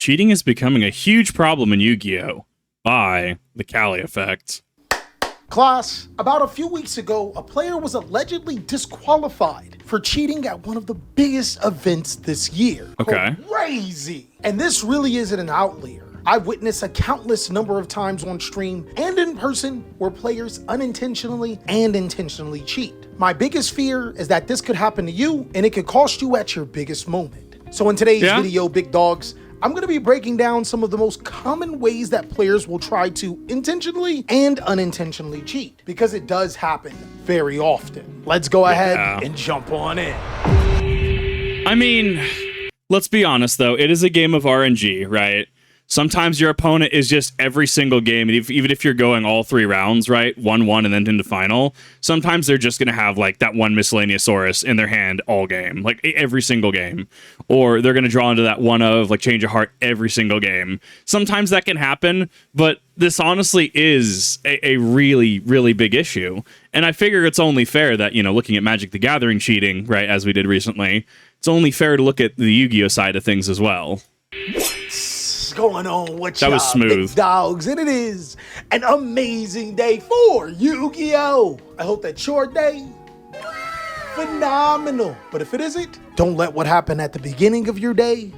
cheating is becoming a huge problem in Yu-Gi-Oh! By TheCaliEffect. Class, about a few weeks ago, a player was allegedly disqualified for cheating at one of the biggest events this year. Okay. Crazy! And this really isn't an outlier. I've witnessed a countless number of times on stream and in person where players unintentionally and intentionally cheat. My biggest fear is that this could happen to you and it could cost you at your biggest moment. So in today's video, big dogs, I'm going to be breaking down some of the most common ways that players will try to intentionally and unintentionally cheat, because it does happen very often. Let's go ahead and jump on in. I mean, let's be honest though, it is a game of RNG, right? Sometimes your opponent is just every single game, even if you're going all 3 rounds, right? 1-1 and then into final, sometimes they're just going to have like that one miscellaneousaurus in their hand all game, like every single game. Or they're going to draw into that one of like change of heart every single game. Sometimes that can happen, but this honestly is a really, really big issue. And I figure it's only fair that, you know, looking at Magic the Gathering cheating, right, as we did recently, it's only fair to look at the Yu-Gi-Oh! Side of things as well. Going on with that was smooth, big dogs, and it is an amazing day for Yu-Gi-Oh! I hope that your day phenomenal, but if it isn't, don't let what happened at the beginning of your day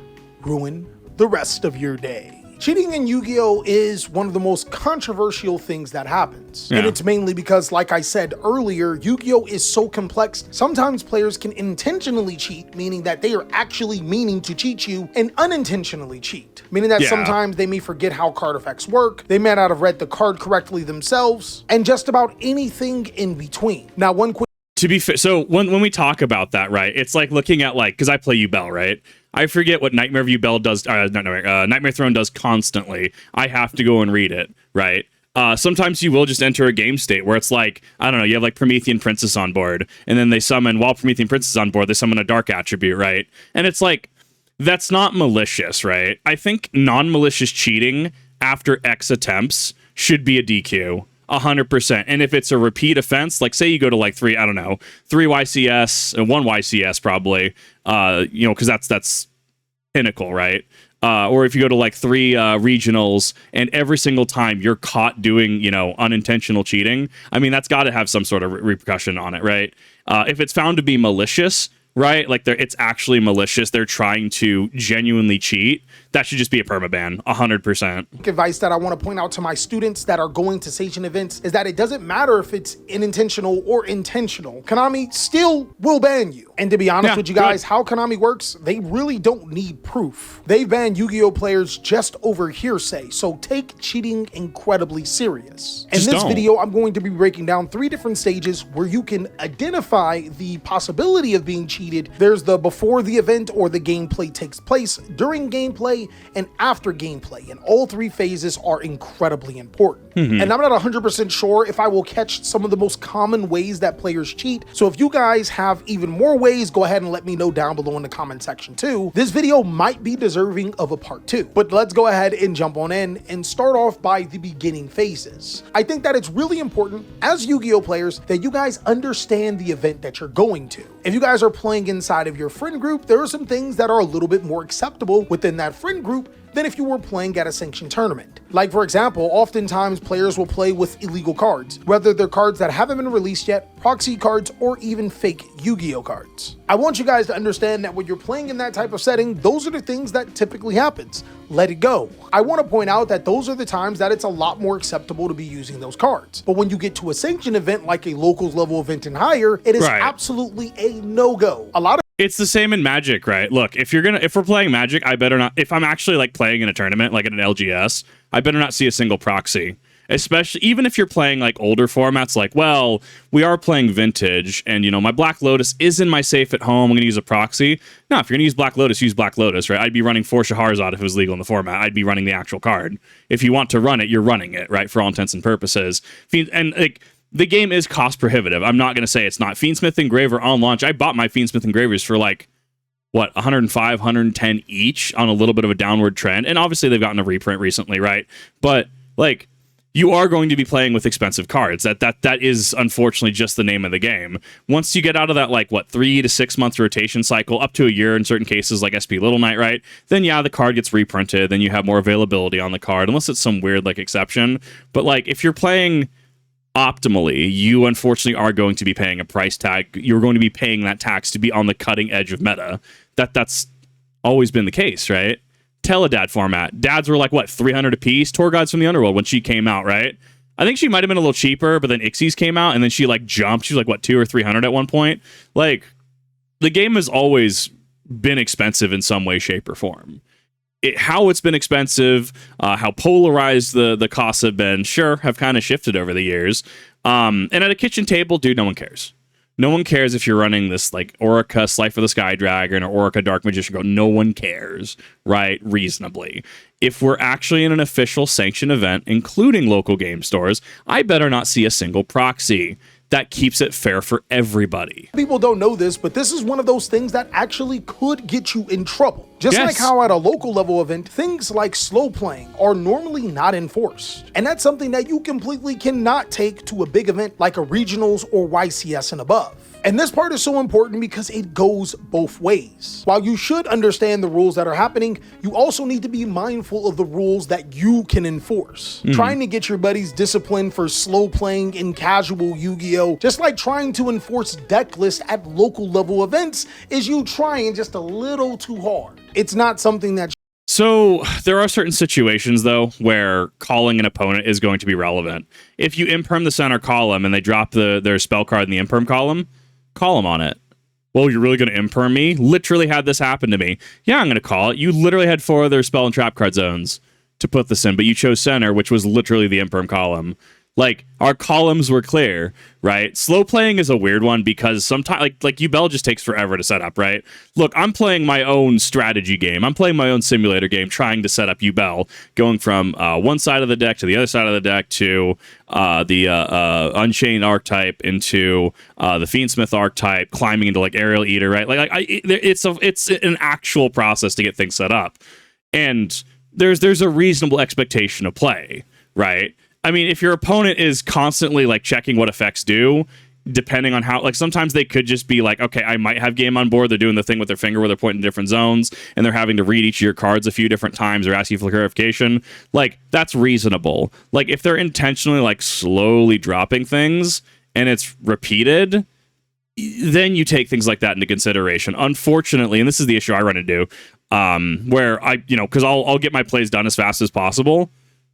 ruin the rest of your day. Cheating in Yu-Gi-Oh! Is one of the most controversial things that happens. And it's mainly because, like I said earlier, Yu-Gi-Oh! Is so complex, sometimes players can intentionally cheat, meaning that they are actually meaning to cheat you, and unintentionally cheat, meaning that sometimes they may forget how card effects work, they may not have read the card correctly themselves, and just about anything in between. Now, one quick to be fair, so when we talk about that, right, it's like looking at, like, because I play Yubel, right? I forget what Nightmare of Yubel does, Nightmare Throne does constantly. I have to go and read it, right? Sometimes you will just enter a game state where it's like, I don't know, you have like Promethean Princess on board, and then they summon, while Promethean Princess is on board, they summon a dark attribute, right? And it's like, that's not malicious, right? I think non-malicious cheating after X attempts should be a DQ. 100%. And if it's a repeat offense, like say you go to like 3 YCS and 1 YCS probably, you know, because that's pinnacle, right? Or if you go to like 3 regionals and every single time you're caught doing, you know, unintentional cheating, I mean, that's got to have some sort of repercussion on it, right? If it's found to be malicious, right? Like it's actually malicious, they're trying to genuinely cheat, that should just be a permaban, 100%. Advice that I want to point out to my students that are going to Seijin events is that it doesn't matter if it's unintentional or intentional. Konami still will ban you. And to be honest with you guys, how Konami works, they really don't need proof. They ban Yu-Gi-Oh! Players just over hearsay, so take cheating incredibly serious. In this video, I'm going to be breaking down 3 different stages where you can identify the possibility of being cheated. There's the before the event or the gameplay takes place, during gameplay, and after gameplay, and all 3 phases are incredibly important. And I'm not 100% sure if I will catch some of the most common ways that players cheat, so if you guys have even more ways, go ahead and let me know down below in the comment section too. This video might be deserving of a part 2, but let's go ahead and jump on in and start off by the beginning phases. I think that it's really important as Yu-Gi-Oh! Players that you guys understand the event that you're going to. If you guys are playing inside of your friend group, there are some things that are a little bit more acceptable within that friend group than if you were playing at a sanctioned tournament. Like, for example, oftentimes players will play with illegal cards, whether they're cards that haven't been released yet, proxy cards, or even fake Yu-Gi-Oh! Cards. I want you guys to understand that when you're playing in that type of setting, those are the things that typically happens. Let it go. I want to point out that those are the times that it's a lot more acceptable to be using those cards. But when you get to a sanctioned event like a locals level event and higher, it is absolutely a no-go. It's the same in Magic, right? Look, if we're playing Magic, I better not, if I'm actually like playing in a tournament, like at an LGS, I better not see a single proxy. Especially, even if you're playing like older formats, like, well, we are playing Vintage, and you know, my Black Lotus is in my safe at home, I'm gonna use a proxy. No, if you're gonna use Black Lotus, use Black Lotus, right? I'd be running 4 Shahrazad if it was legal in the format. I'd be running the actual card. If you want to run it, you're running it, right? For all intents and purposes. And like, the game is cost prohibitive. I'm not going to say it's not. Fiendsmith Engraver on launch, I bought my Fiendsmith Engravers for like, what, 105, 110 each on a little bit of a downward trend. And obviously they've gotten a reprint recently, right? But like, you are going to be playing with expensive cards. That is unfortunately just the name of the game. Once you get out of that, like, what, 3 to 6 month rotation cycle, up to a year in certain cases, like SP Little Knight, right? Then yeah, the card gets reprinted, then you have more availability on the card, unless it's some weird, like, exception. But, like, if you're playing optimally, you unfortunately are going to be paying a price tag. You're going to be paying that tax to be on the cutting edge of meta. That's always been the case, right? Teledad format. Dads were like, what, 300 a piece? Tour Guides from the Underworld when she came out, right? I think she might have been a little cheaper, but then Ixies came out, and then she, like, jumped. She was like, what, 200 or 300 at one point? Like, the game has always been expensive in some way, shape, or form. How it's been expensive, how polarized the costs have been, sure, have kind of shifted over the years. And at a kitchen table, dude, no one cares. No one cares if you're running this, like, Orica Slife of the Sky Dragon or Orica Dark Magician Go. No one cares, right? Reasonably. If we're actually in an official sanctioned event, including local game stores, I better not see a single proxy. That keeps it fair for everybody. People don't know this, but this is one of those things that actually could get you in trouble. Just Yes. like how at a local level event, things like slow playing are normally not enforced. And that's something that you completely cannot take to a big event like a regionals or YCS and above. And this part is so important because it goes both ways. While you should understand the rules that are happening, you also need to be mindful of the rules that you can enforce. Trying to get your buddies disciplined for slow playing in casual Yu-Gi-Oh! Just like trying to enforce deck lists at local level events is you trying just a little too hard. It's not something that So there are certain situations, though, where calling an opponent is going to be relevant. If you imperm the center column and they drop their spell card in the imperm column, call them on it. Well, you're really going to imperm me? Literally had this happen to me. Yeah, I'm going to call it. You literally had 4 other spell and trap card zones to put this in, but you chose center, which was literally the imperm column. Like, our columns were clear, right? Slow playing is a weird one because sometimes, like Yubel just takes forever to set up, right? Look, I'm playing my own strategy game. I'm playing my own simulator game, trying to set up Yubel, going from one side of the deck to the other side of the deck to the Unchained archetype into the Fiendsmith archetype, climbing into, like, Aerial Eater, right? It's an actual process to get things set up, and there's a reasonable expectation of play, right? I mean, if your opponent is constantly, like, checking what effects do, depending on how, like, sometimes they could just be like, okay, I might have game on board. They're doing the thing with their finger where they're pointing different zones and they're having to read each of your cards a few different times or ask you for clarification. Like, that's reasonable. Like, if they're intentionally, like, slowly dropping things and it's repeated, then you take things like that into consideration. Unfortunately, and this is the issue I run into, where because I'll get my plays done as fast as possible,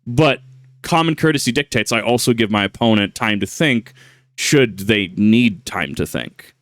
but common courtesy dictates I also give my opponent time to think should they need time to think.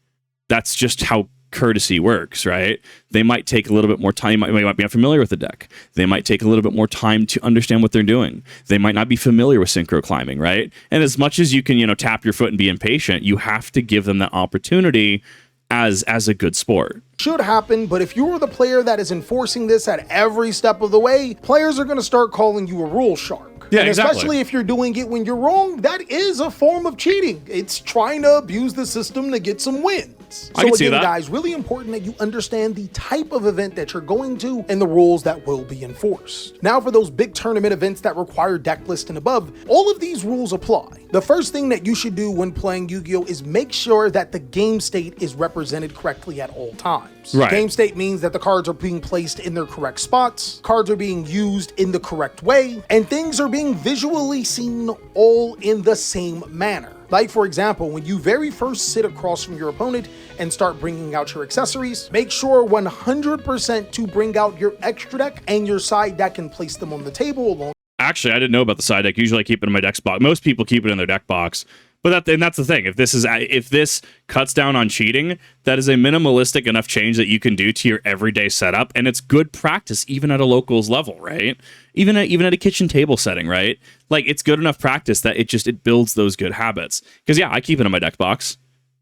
That's just how courtesy works, right? They might take a little bit more time. They might be unfamiliar with the deck. They might take a little bit more time to understand what they're doing. They might not be familiar with synchro climbing, right? And as much as you can, tap your foot and be impatient, you have to give them that opportunity as a good sport. should happen, but if you're the player that is enforcing this at every step of the way, players are going to start calling you a rule shark. Yeah, and exactly. especially if you're doing it when you're wrong, that is a form of cheating. It's trying to abuse the system to get some wins. I can see again, that. guys, really important that you understand the type of event that you're going to and the rules that will be enforced. Now for those big tournament events that require deck list and above, all of these rules apply. The first thing that you should do when playing Yu-Gi-Oh! Is make sure that the game state is represented correctly at all times. Right. Game state means that the cards are being placed in their correct spots, cards are being used in the correct way, and things are being visually seen all in the same manner. Like, for example, when you very first sit across from your opponent and start bringing out your accessories, make sure 100% to bring out your extra deck and your side deck and place them on the table along. Actually, I didn't know about the side deck. Usually I keep it in my deck box. Most people keep it in their deck box. But that's the thing. If this cuts down on cheating, that is a minimalistic enough change that you can do to your everyday setup, and it's good practice even at a locals level, right? Even at a kitchen table setting, right? Like, it's good enough practice that it builds those good habits. Because yeah, I keep it in my deck box.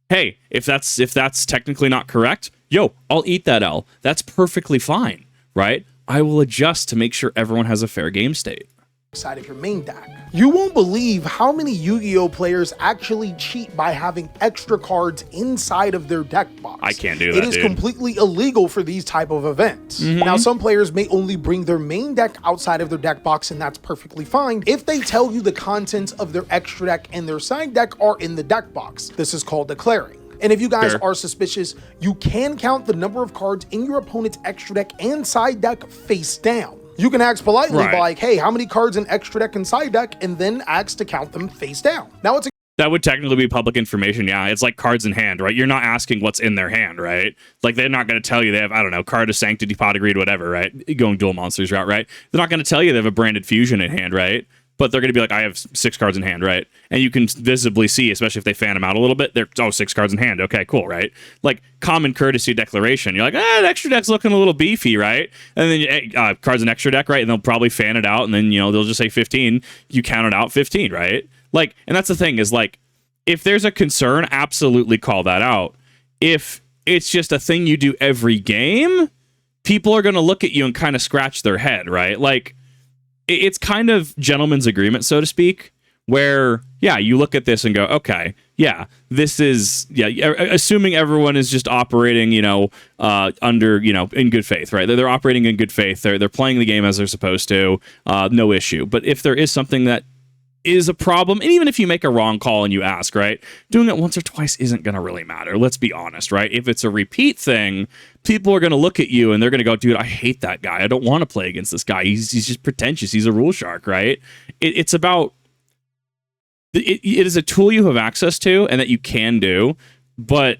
Hey, if that's technically not correct, I'll eat that L. That's perfectly fine, right? I will adjust to make sure everyone has a fair game state. side of your main deck. You won't believe how many Yu-Gi-Oh players actually cheat by having extra cards inside of their deck box. I can't do that, It is completely illegal for these type of events. Now, some players may only bring their main deck outside of their deck box, and that's perfectly fine if they tell you the contents of their extra deck and their side deck are in the deck box. This is called declaring. And if you guys are suspicious, you can count the number of cards in your opponent's extra deck and side deck face down. You can ask politely by like, hey, how many cards in extra deck and side deck, and then ask to count them face down. Now it's that would technically be public information. Yeah, it's like cards in hand, right? You're not asking what's in their hand, right? Like they're not going to tell you they have, I don't know, Card of Sanctity, Pot of Greed, whatever, right? Going dual monsters route, right? They're not going to tell you they have a branded fusion in hand, right? But they're going to be like, I have 6 cards in hand, right? And you can visibly see, especially if they fan them out a little bit, they're, 6 cards in hand. Okay, cool, right? Like, common courtesy declaration. You're like, the extra deck's looking a little beefy, right? And then cards in extra deck, right? And they'll probably fan it out, and then, they'll just say 15. You count it out 15, right? Like, and that's the thing is, like, if there's a concern, absolutely call that out. If it's just a thing you do every game, people are going to look at you and kind of scratch their head, right? Like, it's kind of gentleman's agreement, so to speak, where, yeah, you look at this and go, okay, yeah, this is, assuming everyone is just operating, under, in good faith, right? They're operating in good faith. They're playing the game as they're supposed to, no issue. But if there is something that is a problem, and even if you make a wrong call and you ask, right, doing it once or twice isn't going to really matter. Let's be honest, right? If it's a repeat thing, people are going to look at you and they're going to go, dude, I hate that guy. I don't want to play against this guy. He's just pretentious. He's a rule shark, right? It's about, it is a tool you have access to and that you can do, but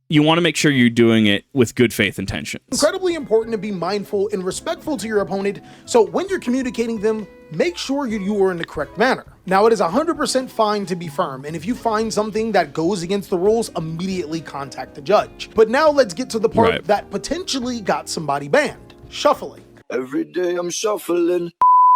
you want to make sure you're doing it with good faith intentions. Incredibly important to be mindful and respectful to your opponent, so when you're communicating them, make sure you are in the correct manner. Now, it is 100% fine to be firm, and if you find something that goes against the rules, immediately contact the judge. But now let's get to the part that potentially got somebody banned: shuffling. Every day I'm shuffling.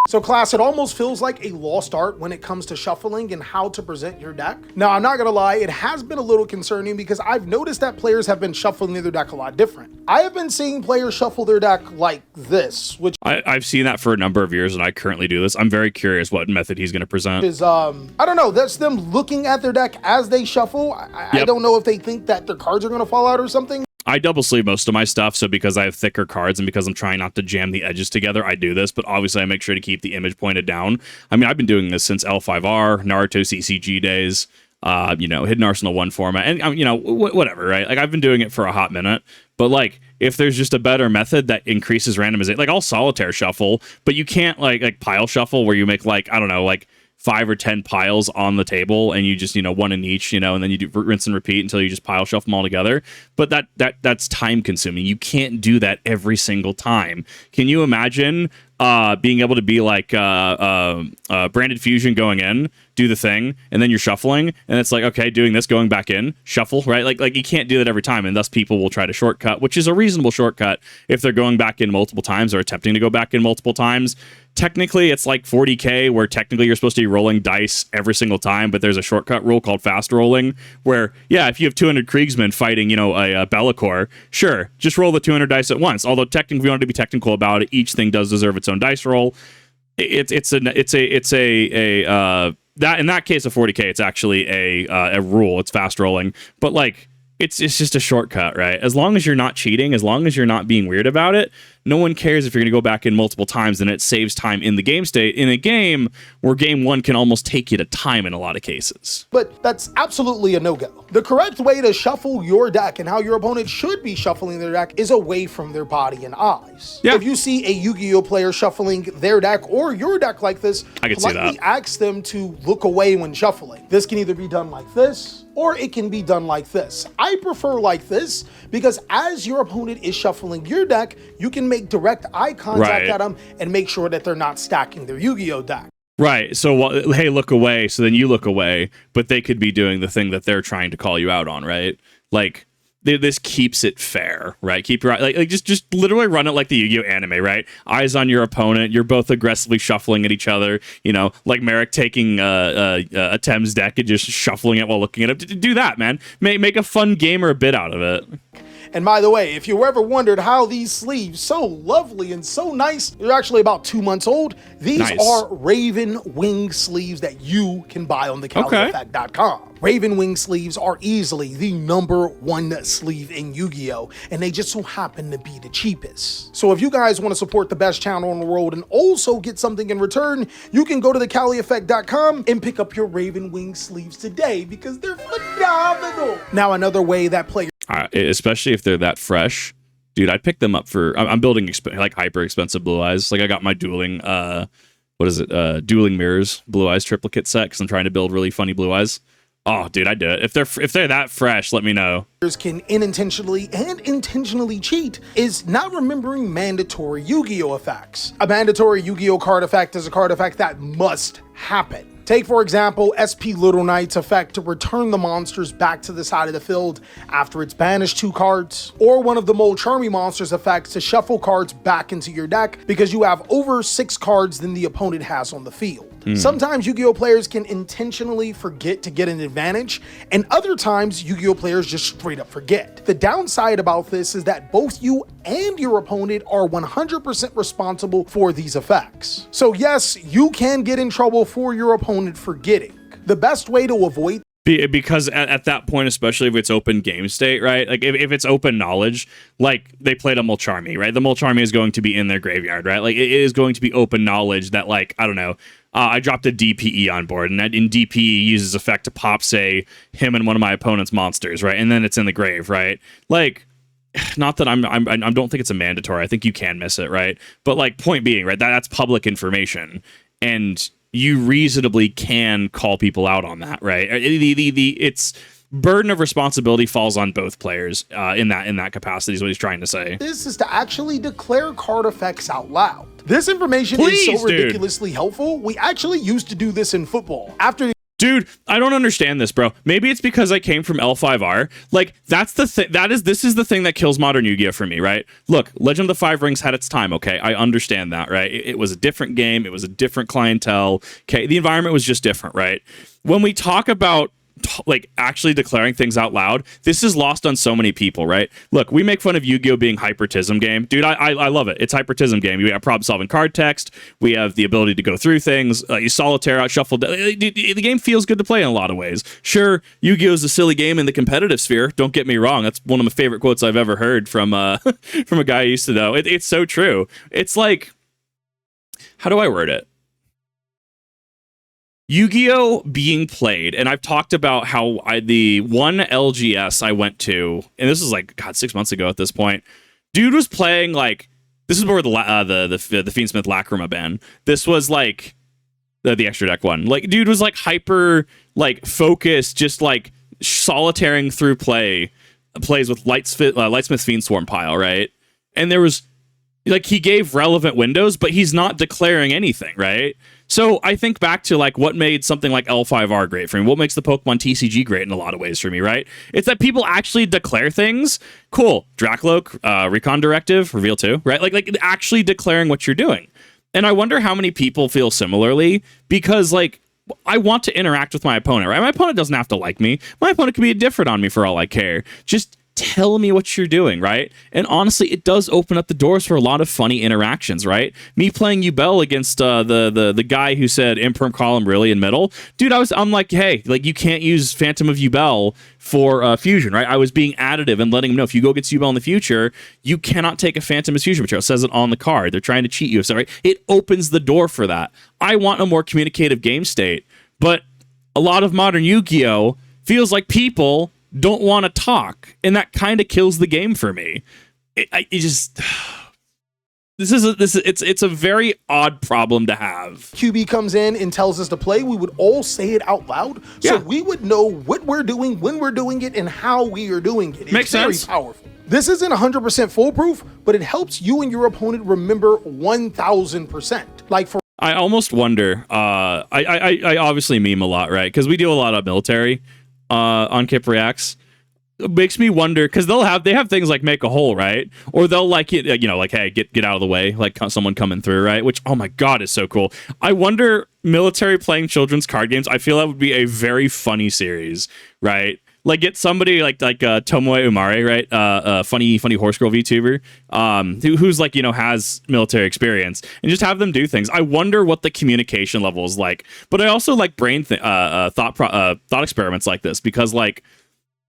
So class, it almost feels like a lost art when it comes to shuffling and how to present your deck. Now, I'm not gonna lie, it has been a little concerning because I've noticed that players have been shuffling their deck a lot different. I have been seeing players shuffle their deck like this, which I've seen that for a number of years and I currently do this. I'm very curious what method he's gonna present. Is, I don't know, that's them looking at their deck as they shuffle. I don't know if they think that their cards are gonna fall out or something. I double sleeve most of my stuff, so because I have thicker cards and because I'm trying not to jam the edges together, I do this, but obviously I make sure to keep the image pointed down. I mean, I've been doing this since L5R, Naruto CCG days, Hidden Arsenal 1 format, and, whatever, right? Like, I've been doing it for a hot minute, but, like, if there's just a better method that increases randomization, like, I'll solitaire shuffle, but you can't, like pile shuffle where you make, like, I don't know, like, 5 or 10 piles on the table and you just, one in each, and then you do rinse and repeat until you just pile shuffle them all together. But that's time consuming. You can't do that every single time. Can you imagine being able to be like branded fusion going in, do the thing, and then you're shuffling, and it's like, okay, doing this, going back in, shuffle, right? Like you can't do that every time, and thus people will try to shortcut, which is a reasonable shortcut if they're going back in multiple times or attempting to go back in multiple times. Technically, it's like 40K, where technically you're supposed to be rolling dice every single time, but there's a shortcut rule called fast rolling, where, yeah, if you have 200 Kriegsmen fighting, a Bellicor, sure, just roll the 200 dice at once. Although technically, if you want to be technical about it, each thing does deserve its own dice roll. That in that case of 40K, it's actually a rule. It's fast rolling, but like it's just a shortcut, right? As long as you're not cheating, as long as you're not being weird about it, no one cares if you're going to go back in multiple times, and it saves time in the game state in a game where game one can almost take you to time in a lot of cases. But that's absolutely a no-go. The correct way to shuffle your deck and how your opponent should be shuffling their deck is away from their body and eyes. Yeah. If you see a Yu-Gi-Oh player shuffling their deck or your deck like this, I can see that. Ask them to look away when shuffling. This can either be done like this, or it can be done like this. I prefer like this because as your opponent is shuffling your deck, you can make direct eye contact at them and make sure that they're not stacking their Yu-Gi-Oh deck. Right. So, hey, look away. So then you look away, but they could be doing the thing that they're trying to call you out on, right? Like, this keeps it fair, right? Keep your like just literally run it like the Yu-Gi-Oh anime, right? Eyes on your opponent. You're both aggressively shuffling at each other. Like Merrick taking a Thames deck and just shuffling it while looking at it. Do that, man. Make a fun game or a bit out of it. And by the way, if you ever wondered how these sleeves, so lovely and so nice, they're actually about 2 months old. These are Raven Wing sleeves that you can buy on TheCaliEffect.com. Raven Wing sleeves are easily the #1 sleeve in Yu-Gi-Oh! And they just so happen to be the cheapest. So if you guys want to support the best channel in the world and also get something in return, you can go to TheCaliEffect.com and pick up your Raven Wing sleeves today because they're phenomenal. Now, another way that players, especially if they're that fresh, dude, I'd pick them up for, I'm building like hyper expensive blue eyes. Like I got my dueling, dueling mirrors blue eyes triplicate set because I'm trying to build really funny blue eyes. Oh, dude, I do it. If they're that fresh, let me know. Can unintentionally and intentionally cheat is not remembering mandatory Yu-Gi-Oh effects. A mandatory Yu-Gi-Oh card effect is a card effect that must happen. Take, for example, SP Little Knight's effect to return the monsters back to the side of the field after it's banished 2 cards, or one of the Mole Charmy monsters effects to shuffle cards back into your deck because you have over 6 cards than the opponent has on the field. Sometimes Yu-Gi-Oh players can intentionally forget to get an advantage, and other times Yu-Gi-Oh players just straight up forget. The downside about this is that both you and your opponent are 100% responsible for these effects. So yes, you can get in trouble for your opponent forgetting. The best way to avoid because at that point, especially if it's open game state, right? Like if it's open knowledge, like they played a Molcharmy, right? The Molcharmy is going to be in their graveyard, right? Like it is going to be open knowledge that, like, I don't know, I dropped a DPE on board, and that in DPE uses effect to pop, say, him and one of my opponent's monsters, right? And then it's in the grave, right? Like, not that I don't think it's a mandatory. I think you can miss it, right? But like, point being, right? That's public information, and you reasonably can call people out on that, right? It's burden of responsibility falls on both players in that capacity is what he's trying to say. This is to actually declare card effects out loud. This information is so ridiculously helpful. We actually used to do this in football. Dude, I don't understand this, bro. Maybe it's because I came from L5R. Like, that's the thing. This is the thing that kills modern Yu-Gi-Oh for me, right? Look, Legend of the Five Rings had its time, okay? I understand that, right? It was a different game. It was a different clientele. Okay, the environment was just different, right? When we talk about like actually declaring things out loud, this is lost on so many people, right? Look, we make fun of Yu-Gi-Oh being hypertism game. Dude, I love it. It's hypertism game. We have problem solving card text. We have the ability to go through things. You solitaire out, shuffle. The game feels good to play in a lot of ways. Sure, Yu-Gi-Oh is a silly game in the competitive sphere. Don't get me wrong. That's one of my favorite quotes I've ever heard from from a guy I used to know. It's so true. It's like, how do I word it? Yu-Gi-Oh being played, and I've talked about how the one LGS I went to, and this is like, God, 6 months ago at this point, dude was playing like, this is where the Fiendsmith Lacrima ban. This was like the extra deck one. Like, dude was like hyper, like focused, just like solitaring through plays with Lightsmith Fiendswarm pile, right? And there was like, he gave relevant windows, but he's not declaring anything, right? So I think back to like what made something like L5R great for me. What makes the Pokemon TCG great in a lot of ways for me, right? It's that people actually declare things. Cool. Dracloak, Recon Directive, Reveal 2, right? Like actually declaring what you're doing. And I wonder how many people feel similarly, because like, I want to interact with my opponent, right? My opponent doesn't have to like me. My opponent can be indifferent on me for all I care. Just tell me what you're doing, right? And honestly, it does open up the doors for a lot of funny interactions, right? Me playing Yubel against the guy who said Imperm Column really in middle, dude. I'm like, hey, like you can't use Phantom of Yubel for fusion, right? I was being additive and letting him know if you go against Yubel in the future, you cannot take a Phantom as fusion material. It says it on the card. They're trying to cheat you, so right? It opens the door for that. I want a more communicative game state, but a lot of modern Yu-Gi-Oh feels like people don't want to talk, and that kind of kills the game for me. It's a very odd problem to have. QB comes in and tells us to play, we would all say it out loud, so we would know what we're doing, when we're doing it, and how we are doing it. Makes sense. Very powerful. This isn't 100% foolproof, but it helps you and your opponent remember 1,000%. Like for I almost wonder. I obviously meme a lot, right? Because we do a lot of military on Kip Reacts. It makes me wonder, because they have things like make a hole, right? Or they'll like it, like, hey, get out of the way, like someone coming through, right? Which, oh my god, is so cool. I wonder, military playing children's card games, I feel that would be a very funny series, right? Like get somebody like Tomoe Umare, right? Funny horse girl VTuber, who's like, you know, has military experience, and just have them do things. I wonder what the communication level is like. But I also like brain thought experiments like this, because like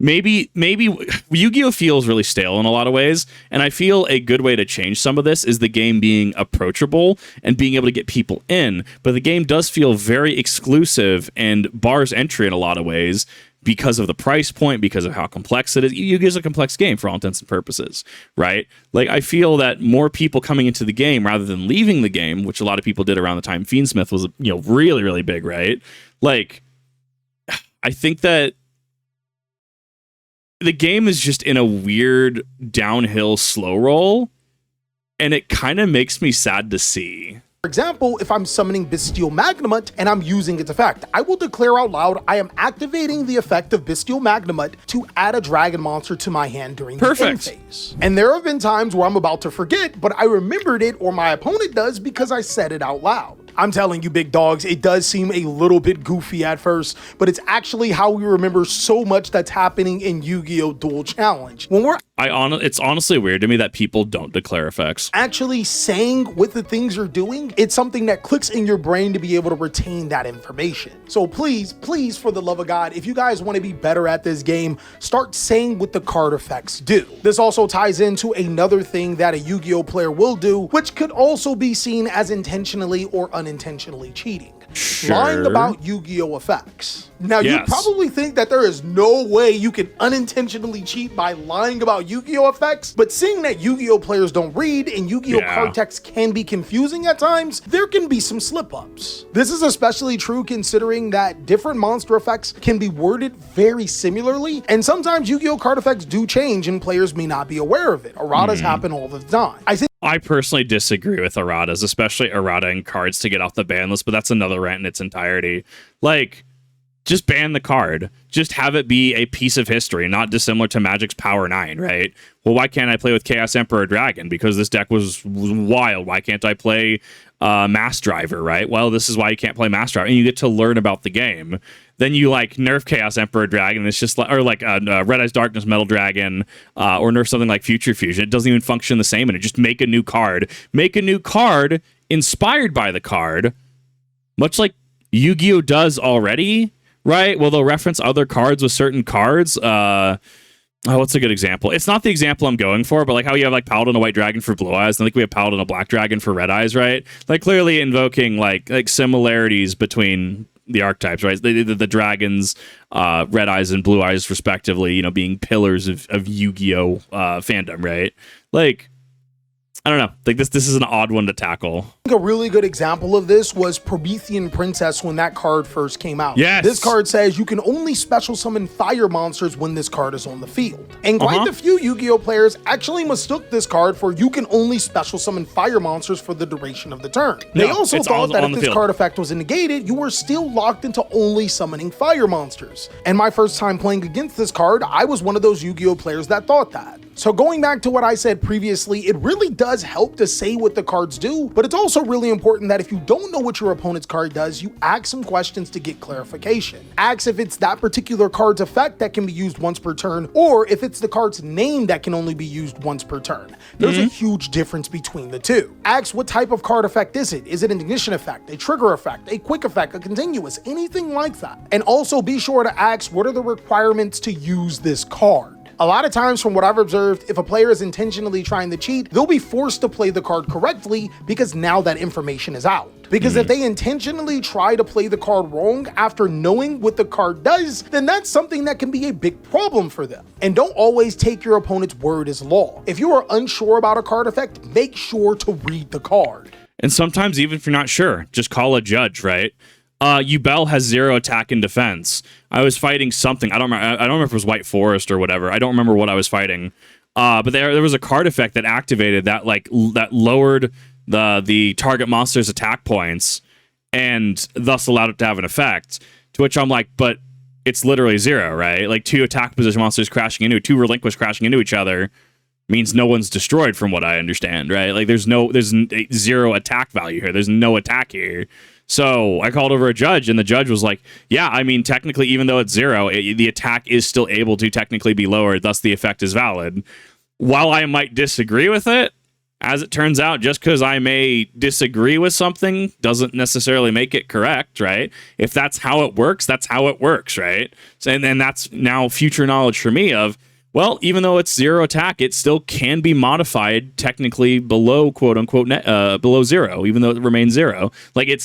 maybe Yu-Gi-Oh feels really stale in a lot of ways, and I feel a good way to change some of this is the game being approachable and being able to get people in. But the game does feel very exclusive and bars entry in a lot of ways, because of the price point, because of how complex it is. Yu-Gi-Oh is a complex game for all intents and purposes, right? Like, I feel that more people coming into the game rather than leaving the game, which a lot of people did around the time Fiendsmith was, you know, really, really big, right? Like, I think that the game is just in a weird downhill slow roll, and it kind of makes me sad to see. For example, if I'm summoning Bestial Magnamut and I'm using its effect, I will declare out loud I am activating the effect of Bestial Magnamut to add a dragon monster to my hand during the end phase. And there have been times where I'm about to forget, but I remembered it, or my opponent does, because I said it out loud. I'm telling you, big dogs, it does seem a little bit goofy at first, but it's actually how we remember so much that's happening in Yu-Gi-Oh! Duel Challenge. When we're it's honestly weird to me that people don't declare effects. Actually saying with the things you're doing, it's something that clicks in your brain to be able to retain that information. So please, for the love of God, if you guys want to be better at this game, start saying what the card effects do. This also ties into another thing that a Yu-Gi-Oh! Player will do, which could also be seen as intentionally or unintentionally cheating. Sure. Lying about Yu-Gi-Oh! Effects. Now, yes. You probably think that there is no way you can unintentionally cheat by lying about Yu-Gi-Oh! Effects, but seeing that Yu-Gi-Oh! Players don't read and Yu-Gi-Oh! Card text can be confusing at times, there can be some slip-ups. This is especially true considering that different monster effects can be worded very similarly, and sometimes Yu-Gi-Oh! Card effects do change and players may not be aware of it. Erratas happen all the time. I personally disagree with erratas, especially errata in cards to get off the ban list, but that's another rant in its entirety. Like, just ban the card. Just have it be a piece of history, not dissimilar to Magic's Power 9, right? Well, why can't I play with Chaos Emperor Dragon? Because this deck was wild. Why can't I play Mass Driver, right? Well, this is why you can't play Mass Driver. And you get to learn about the game. Then you, like, nerf Chaos Emperor Dragon. It's just like, or like Red Eyes Darkness Metal Dragon, or nerf something like Future Fusion. It doesn't even function the same in it. Just make a new card. Make a new card inspired by the card, much like Yu-Gi-Oh! Does already. Right? Well, they'll reference other cards with certain cards. What's a good example? It's not the example I'm going for, but like how you have like Paladin, a white dragon for blue eyes. I think we have Paladin, a black dragon for red eyes, right? Like clearly invoking like similarities between the archetypes, right? The dragons, red eyes and blue eyes, respectively, you know, being pillars of Yu-Gi-Oh! Fandom, right? Like, I don't know. Like this is an odd one to tackle. A really good example of this was Promethean Princess when that card first came out. Yes. This card says you can only special summon fire monsters when this card is on the field. And quite a few Yu-Gi-Oh! Players actually mistook this card for you can only special summon fire monsters for the duration of the turn. They also thought that if this card effect was negated, you were still locked into only summoning fire monsters. And my first time playing against this card, I was one of those Yu-Gi-Oh! Players that thought that. So going back to what I said previously, it really does help to say what the cards do, but it's also really important that if you don't know what your opponent's card does, you ask some questions to get clarification. Ask if it's that particular card's effect that can be used once per turn, or if it's the card's name that can only be used once per turn. There's a huge difference between the two. Ask what type of card effect is it? Is it an ignition effect, a trigger effect, a quick effect, a continuous, anything like that? And also be sure to ask what are the requirements to use this card. A lot of times from what I've observed, if a player is intentionally trying to cheat, they'll be forced to play the card correctly because now that information is out. Because if they intentionally try to play the card wrong after knowing what the card does, then that's something that can be a big problem for them. And don't always take your opponent's word as law. If you are unsure about a card effect, make sure to read the card. And sometimes even if you're not sure, just call a judge, right? Yubel has 0 attack and defense. I was fighting something. I don't remember if it was White Forest or whatever. I don't remember what I was fighting. But there was a card effect that activated that that lowered the target monster's attack points and thus allowed it to have an effect. To which I'm like, but it's literally 0, right? Like 2 attack position monsters crashing into 2 relinquish crashing into each other means no one's destroyed from what I understand, right? Like there's zero attack value here. There's no attack here. So I called over a judge, and the judge was like, yeah, I mean, technically, even though it's zero, the attack is still able to technically be lowered, thus the effect is valid. While I might disagree with it, as it turns out, just because I may disagree with something doesn't necessarily make it correct, right? If that's how it works, that's how it works, right? So, and then that's now future knowledge for me of, well, even though it's zero attack, it still can be modified technically below quote unquote below zero, even though it remains zero. Like it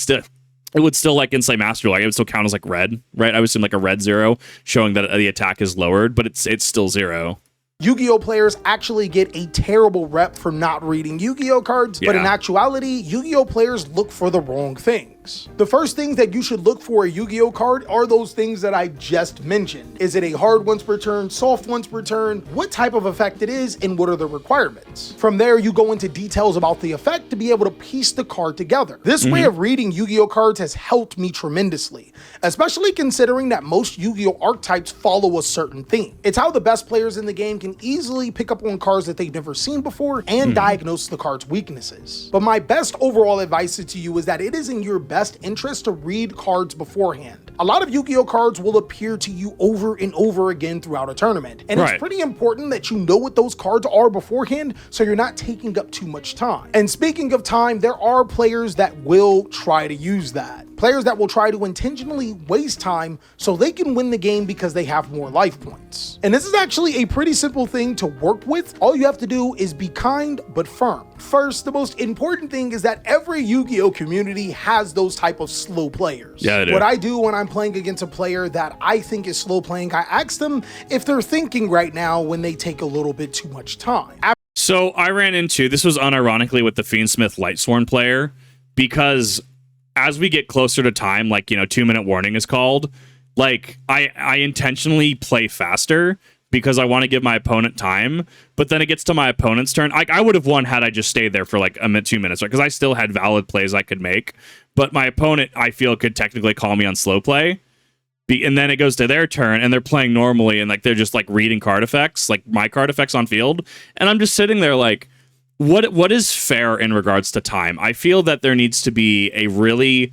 would still like Insight Master, like it would still count as like red, right? I would assume like a red zero, showing that the attack is lowered, but it's still zero. Yu-Gi-Oh players actually get a terrible rep for not reading Yu-Gi-Oh cards, but in actuality, Yu-Gi-Oh players look for the wrong things. The first things that you should look for a Yu-Gi-Oh card are those things that I just mentioned. Is it a hard once per turn, soft once per turn, what type of effect it is, and what are the requirements? From there, you go into details about the effect to be able to piece the card together. This way of reading Yu-Gi-Oh cards has helped me tremendously, especially considering that most Yu-Gi-Oh archetypes follow a certain theme. It's how the best players in the game can easily pick up on cards that they've never seen before and diagnose the card's weaknesses. But my best overall advice to you is that it is in your best interest to read cards beforehand. A lot of Yu-Gi-Oh cards will appear to you over and over again throughout a tournament, and it's pretty important that you know what those cards are beforehand so you're not taking up too much time. And speaking of time, there are players that will try to use that. Players that will try to intentionally waste time so they can win the game because they have more life points. And this is actually a pretty simple thing to work with. All you have to do is be kind but firm. First, the most important thing is that every Yu-Gi-Oh community has those type of slow players. Yeah, they do. What I do when I'm playing against a player that I think is slow playing, I ask them if they're thinking right now when they take a little bit too much time. So I ran into, this was unironically with the Fiendsmith Lightsworn player, because as we get closer to time, like, 2-minute warning is called, like, I intentionally play faster because I want to give my opponent time, but then it gets to my opponent's turn. I would have won had I just stayed there for like 2 minutes, right? Because I still had valid plays I could make, but my opponent, I feel, could technically call me on slow play. And then it goes to their turn, and they're playing normally, and like they're just like reading card effects, like my card effects on field, and I'm just sitting there like, what is fair in regards to time? I feel that there needs to be a really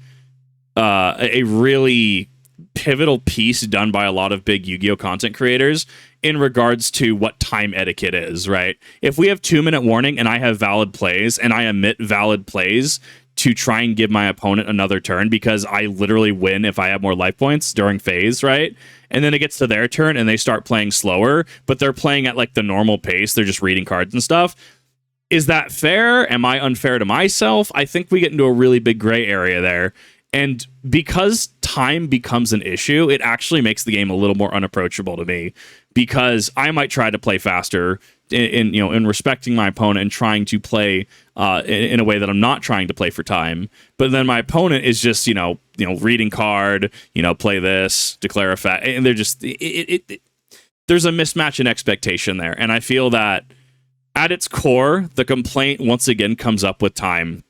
pivotal piece done by a lot of big Yu-Gi-Oh content creators in regards to what time etiquette is, right? If we have 2-minute warning and I have valid plays and I omit valid plays to try and give my opponent another turn because I literally win if I have more life points during phase, right? And then it gets to their turn and they start playing slower, but they're playing at like the normal pace. They're just reading cards and stuff. Is that fair? Am I unfair to myself? I think we get into a really big gray area there. And because time becomes an issue, it actually makes the game a little more unapproachable to me, because I might try to play faster in respecting my opponent and trying to play in a way that I'm not trying to play for time. But then my opponent is just, reading card, play this, declare effect. And they're just, there's a mismatch in expectation there. And I feel that at its core, the complaint once again comes up with time.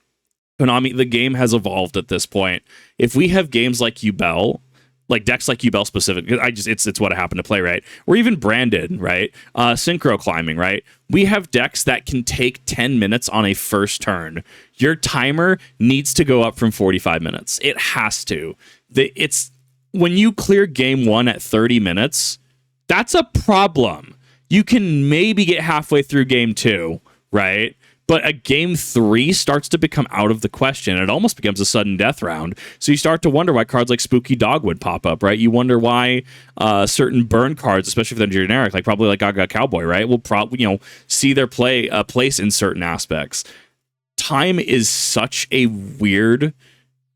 Konami, the game has evolved at this point. If we have games like Yubel, like decks like Yubel specific, it's what I happen to play, right? Or even Branded, right? Synchro climbing, right? We have decks that can take 10 minutes on a first turn. Your timer needs to go up from 45 minutes. It has to. It's when you clear game 1 at 30 minutes, that's a problem. You can maybe get halfway through game 2, right? But a game 3 starts to become out of the question. It almost becomes a sudden death round. So you start to wonder why cards like Spooky Dogwood pop up, right? You wonder why certain burn cards, especially if they're generic, like probably like Gaga Cowboy, right, will probably see their place in certain aspects. Time is such a weird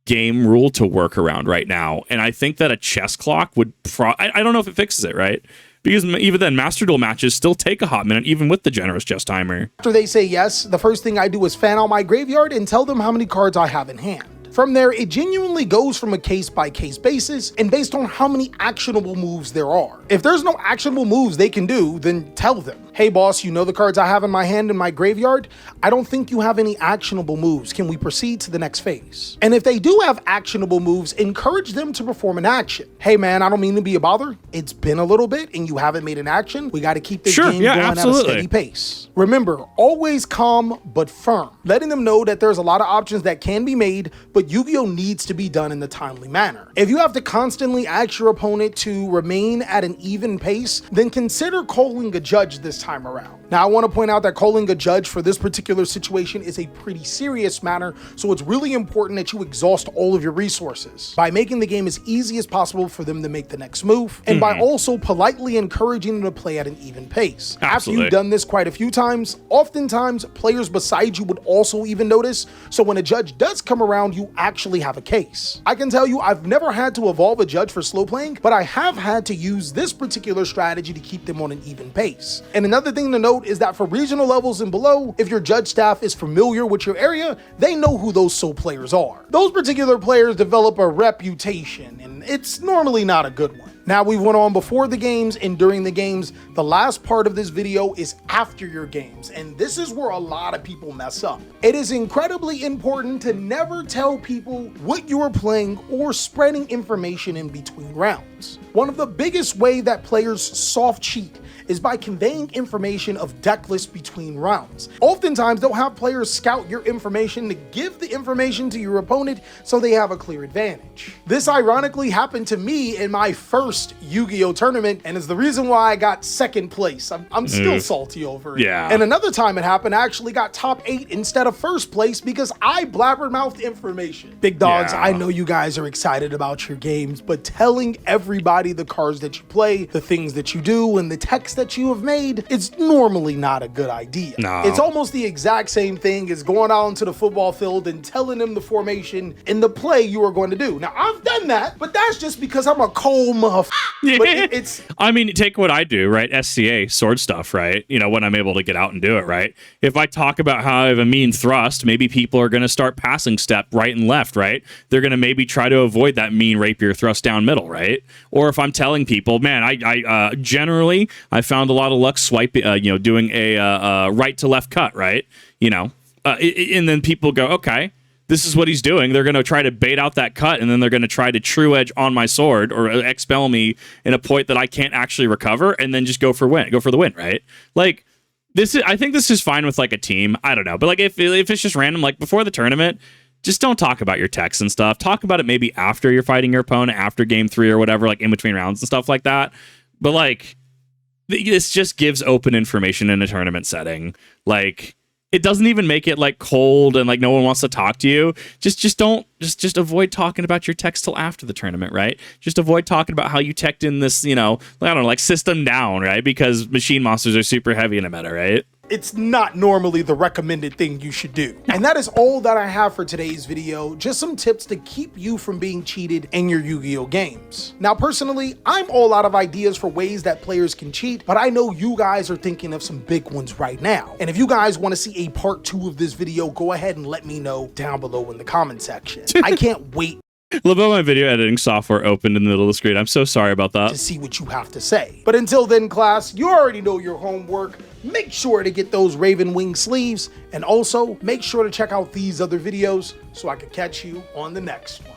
game rule to work around right now, and I think that a chess clock would. I don't know if it fixes it, right? Because even then, Master Duel matches still take a hot minute, even with the generous chess timer. After they say yes, the first thing I do is fan out my graveyard and tell them how many cards I have in hand. From there, it genuinely goes from a case-by-case basis and based on how many actionable moves there are. If there's no actionable moves they can do, then tell them, Hey boss, you know the cards I have in my hand in my graveyard? I don't think you have any actionable moves. Can we proceed to the next phase? And if they do have actionable moves, encourage them to perform an action. Hey man, I don't mean to be a bother. It's been a little bit and you haven't made an action. We got to keep this game going at a steady pace. Remember, always calm but firm, letting them know that there's a lot of options that can be made, but Yu-Gi-Oh needs to be done in the timely manner. If you have to constantly ask your opponent to remain at an even pace, then consider calling a judge this time around. Now, I want to point out that calling a judge for this particular situation is a pretty serious matter, so it's really important that you exhaust all of your resources by making the game as easy as possible for them to make the next move, and by also politely encouraging them to play at an even pace. After you've done this quite a few times, oftentimes players beside you would also even notice, so when a judge does come around, you actually have a case. I can tell you I've never had to evolve a judge for slow playing, but I have had to use this particular strategy to keep them on an even pace. And another thing to note is that for regional levels and below, if your judge staff is familiar with your area, they know who those SO players are. Those particular players develop a reputation, and it's normally not a good one. Now, we went on before the games and during the games. The last part of this video is after your games, and this is where a lot of people mess up. It is incredibly important to never tell people what you are playing or spreading information in between rounds. One of the biggest way that players soft cheat is by conveying information of deck lists between rounds. Oftentimes, they'll have players scout your information to give the information to your opponent so they have a clear advantage. This ironically happened to me in my first Yu-Gi-Oh tournament, and is the reason why I got second place. I'm still salty over it. Yeah. And another time it happened, I actually got top 8 instead of first place because I blabbermouthed information. Big dogs, I know you guys are excited about your games, but telling everybody the cards that you play, the things that you do, and the text that you have made, it's normally not a good idea. No. It's almost the exact same thing as going out into the football field and telling them the formation and the play you are going to do. Now, I've done that, but that's just because I'm a cold motherfucker. But it's... I mean, take what I do, right? SCA, sword stuff, right? You know, when I'm able to get out and do it, right? If I talk about how I have a mean thrust, maybe people are going to start passing step right and left, right? They're going to maybe try to avoid that mean rapier thrust down middle, right? Or if I'm telling people, man, I generally, I found a lot of luck swiping, doing a right to left cut, right? And then people go, okay, this is what he's doing. They're going to try to bait out that cut, and then they're going to try to true edge on my sword or expel me in a point that I can't actually recover, and then just go for the win, right? Like, I think this is fine with like a team. I don't know, but like if it's just random, like before the tournament, just don't talk about your techs and stuff. Talk about it maybe after you're fighting your opponent, after game 3 or whatever, like in between rounds and stuff like that. But like, this just gives open information in a tournament setting. Like, it doesn't even make it like cold and like no one wants to talk to you. Just avoid talking about your techs till after the tournament, right? Just avoid talking about how you teched in this, I don't know, like system down, right? Because machine monsters are super heavy in a meta, right? It's not normally the recommended thing you should do. And that is all that I have for today's video. Just some tips to keep you from being cheated in your Yu-Gi-Oh games. Now, personally, I'm all out of ideas for ways that players can cheat, but I know you guys are thinking of some big ones right now. And if you guys want to see a part 2 of this video, go ahead and let me know down below in the comment section. I can't wait A little bit of my video editing software opened in the middle of the screen. I'm so sorry about that. to see what you have to say. But until then, class, you already know your homework. Make sure to get those Raven Wing sleeves, and also make sure to check out these other videos so I can catch you on the next one.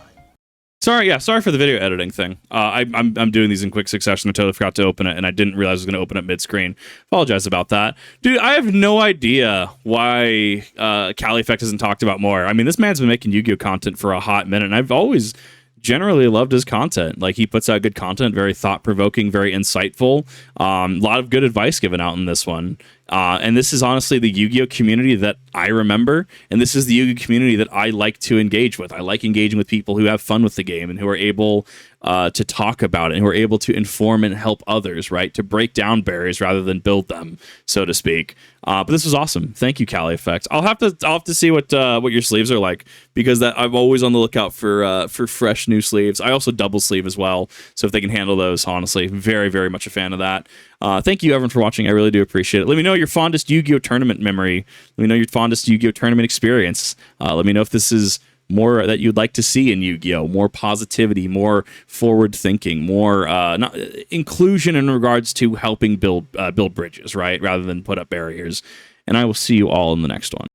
Sorry for the video editing thing. I'm doing these in quick succession. I totally forgot to open it, and I didn't realize I was going to open it mid-screen. Apologize about that. Dude, I have no idea why TheCaliEffect hasn't talked about more. I mean, this man's been making Yu-Gi-Oh content for a hot minute, and I've always generally loved his content. Like, he puts out good content, very thought-provoking, very insightful. A lot of good advice given out in this one. And this is honestly the Yu-Gi-Oh community that I remember, and this is the Yu-Gi-Oh community that I like to engage with. I like engaging with people who have fun with the game and who are able to talk about it and who are able to inform and help others, right? To break down barriers rather than build them, so to speak. But this was awesome. Thank you, TheCaliEffect. I'll have to see what your sleeves are like, because I'm always on the lookout for fresh new sleeves. I also double sleeve as well, so if they can handle those, honestly, very, very much a fan of that. Thank you, everyone, for watching. I really do appreciate it. Let me know your fondest Yu-Gi-Oh tournament memory. Let me know your fondest Yu-Gi-Oh tournament experience. Let me know if this is more that you'd like to see in Yu-Gi-Oh, more positivity, more forward thinking, more inclusion in regards to helping build bridges, right, rather than put up barriers. And I will see you all in the next one.